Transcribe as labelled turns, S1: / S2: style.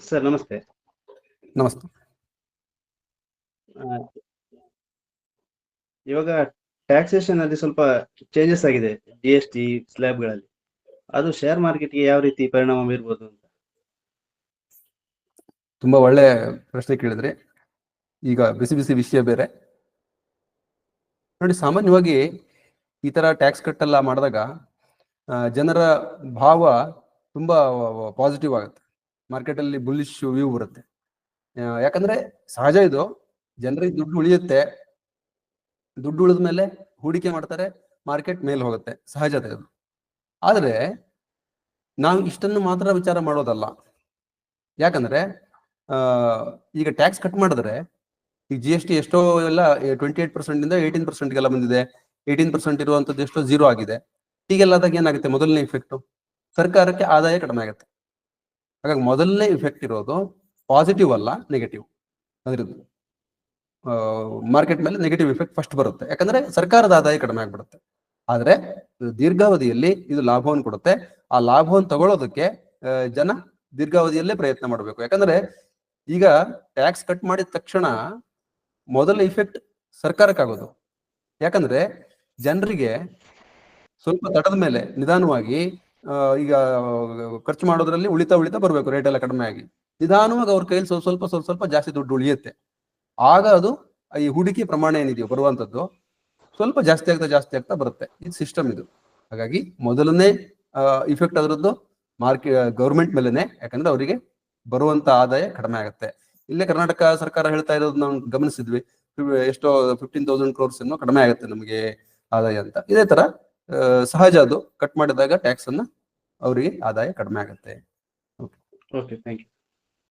S1: Sir ನಮಸ್ತೆ.
S2: ನಮಸ್ತೆ.
S1: ಇವಾಗ ಟ್ಯಾಕ್ಸೇಷನ್ ಅಲ್ಲಿ ಸ್ವಲ್ಪ ಚೇಂಜಸ್ ಆಗಿದೆ GST ಸ್ಲ್ಯಾಬ್ಗಳಲ್ಲಿ. ಅದು ಶೇರ್ ಮಾರ್ಕೆಟ್ಗೆ ಯಾವ ರೀತಿ ಪರಿಣಾಮ ಬೀರ್ಬೋದು ಅಂತ?
S2: ತುಂಬಾ ಒಳ್ಳೆ ಪ್ರಶ್ನೆ ಕೇಳಿದ್ರಿ. ಈಗ ಬಿಸಿ ಬಿಸಿ ವಿಷಯ ಬೇರೆ ನೋಡಿ. ಸಾಮಾನ್ಯವಾಗಿ ಈ ತರ ಟ್ಯಾಕ್ಸ್ ಕಟ್ ಎಲ್ಲ ಮಾಡಿದಾಗ ಜನರ ಭಾವ ತುಂಬಾ ಪಾಸಿಟಿವ್ ಆಗುತ್ತೆ. ಮಾರ್ಕೆಟ್ ಅಲ್ಲಿ ಬುಲ್ಲಿಶ್ ವ್ಯೂ ಬರುತ್ತೆ. ಯಾಕಂದ್ರೆ ಸಹಜ ಇದು, ಜನರಿಗೆ ದುಡ್ಡು ಉಳಿಯುತ್ತೆ, ದುಡ್ಡು ಉಳಿದ ಮೇಲೆ ಹೂಡಿಕೆ ಮಾಡ್ತಾರೆ, ಮಾರ್ಕೆಟ್ ಮೇಲೆ ಹೋಗುತ್ತೆ, ಸಹಜತೆ ಅದು. ಆದ್ರೆ ನಾವು ಇಷ್ಟನ್ನು ಮಾತ್ರ ವಿಚಾರ ಮಾಡೋದಲ್ಲ. ಯಾಕಂದ್ರೆ ಈಗ ಟ್ಯಾಕ್ಸ್ ಕಟ್ ಮಾಡಿದ್ರೆ ಈಗ GST ಎಷ್ಟೋ ಎಲ್ಲ 28% ಇಂದ 18%ಗೆಲ್ಲ ಬಂದಿದೆ. 18% ಇರುವಂತದ್ದು ಎಷ್ಟೋ 0 ಆಗಿದೆ. ಹೀಗೆಲ್ಲ ಆದಾಗ ಏನಾಗುತ್ತೆ? ಮೊದಲನೇ ಇಫೆಕ್ಟ್ ಸರ್ಕಾರಕ್ಕೆ ಆದಾಯ ಕಡಿಮೆ ಆಗುತ್ತೆ. ಹಾಗಾಗಿ ಮೊದಲನೇ ಇಫೆಕ್ಟ್ ಇರೋದು ಪಾಸಿಟಿವ್ ಅಲ್ಲ, ನೆಗೆಟಿವ್. ಅದ್ರದ್ದು ಮಾರ್ಕೆಟ್ ಮೇಲೆ ನೆಗೆಟಿವ್ ಇಫೆಕ್ಟ್ ಫಸ್ಟ್ ಬರುತ್ತೆ. ಯಾಕಂದ್ರೆ ಸರ್ಕಾರದ ಆದಾಯ ಕಡಿಮೆ ಆಗ್ಬಿಡುತ್ತೆ. ಆದ್ರೆ ದೀರ್ಘಾವಧಿಯಲ್ಲಿ ಇದು ಲಾಭವನ್ನು ಕೊಡುತ್ತೆ. ಆ ಲಾಭವನ್ನು ತಗೊಳ್ಳೋದಕ್ಕೆ ಜನ ದೀರ್ಘಾವಧಿಯಲ್ಲೇ ಪ್ರಯತ್ನ ಮಾಡಬೇಕು. ಯಾಕಂದ್ರೆ ಈಗ ಟ್ಯಾಕ್ಸ್ ಕಟ್ ಮಾಡಿದ ತಕ್ಷಣ ಮೊದಲ ಇಫೆಕ್ಟ್ ಸರ್ಕಾರಕ್ಕಾಗೋದು. ಯಾಕಂದ್ರೆ ಜನರಿಗೆ ಸ್ವಲ್ಪ ತಡದ ಮೇಲೆ ನಿಧಾನವಾಗಿ ಈಗ ಖರ್ಚು ಮಾಡೋದ್ರಲ್ಲಿ ಉಳಿತಾ ಬರ್ಬೇಕು. ರೇಟ್ ಎಲ್ಲ ಕಡಿಮೆ ಆಗಿ ನಿಧಾನವಾಗಿ ಅವ್ರ ಕೈಯಲ್ಲಿ ಸ್ವಲ್ಪ ಜಾಸ್ತಿ ದುಡ್ಡು ಉಳಿಯುತ್ತೆ. ಆಗ ಅದು ಈ ಹೂಡಿಕೆ ಪ್ರಮಾಣ ಏನಿದೆಯೋ ಬರುವಂತದ್ದು ಸ್ವಲ್ಪ ಜಾಸ್ತಿ ಆಗ್ತಾ ಬರುತ್ತೆ. ಇದು ಸಿಸ್ಟಮ್ ಇದು. ಹಾಗಾಗಿ ಮೊದಲನೇ ಇಫೆಕ್ಟ್ ಅದರದ್ದು ಗೌರ್ಮೆಂಟ್ ಮೇಲೆನೆ. ಯಾಕಂದ್ರೆ ಅವರಿಗೆ ಬರುವಂತ ಆದಾಯ ಕಡಿಮೆ ಆಗುತ್ತೆ. ಇಲ್ಲೇ ಕರ್ನಾಟಕ ಸರ್ಕಾರ ಹೇಳ್ತಾ ಇರೋದು ನಾವು ಗಮನಿಸಿದ್ವಿ, ಎಷ್ಟೋ 15,000 crores ಏನೋ ಕಡಿಮೆ ಆಗುತ್ತೆ ನಮಗೆ ಆದಾಯ ಅಂತ. ಇದೇ ತರ ಸಹಜ, ಅದು ಕಟ್ ಮಾಡಿದಾಗ ಟ್ಯಾಕ್ಸ್ ಅನ್ನ ಅವರಿಗೆ ಆದಾಯ ಕಡಿಮೆ ಆಗುತ್ತೆ.
S1: Okay, thank you.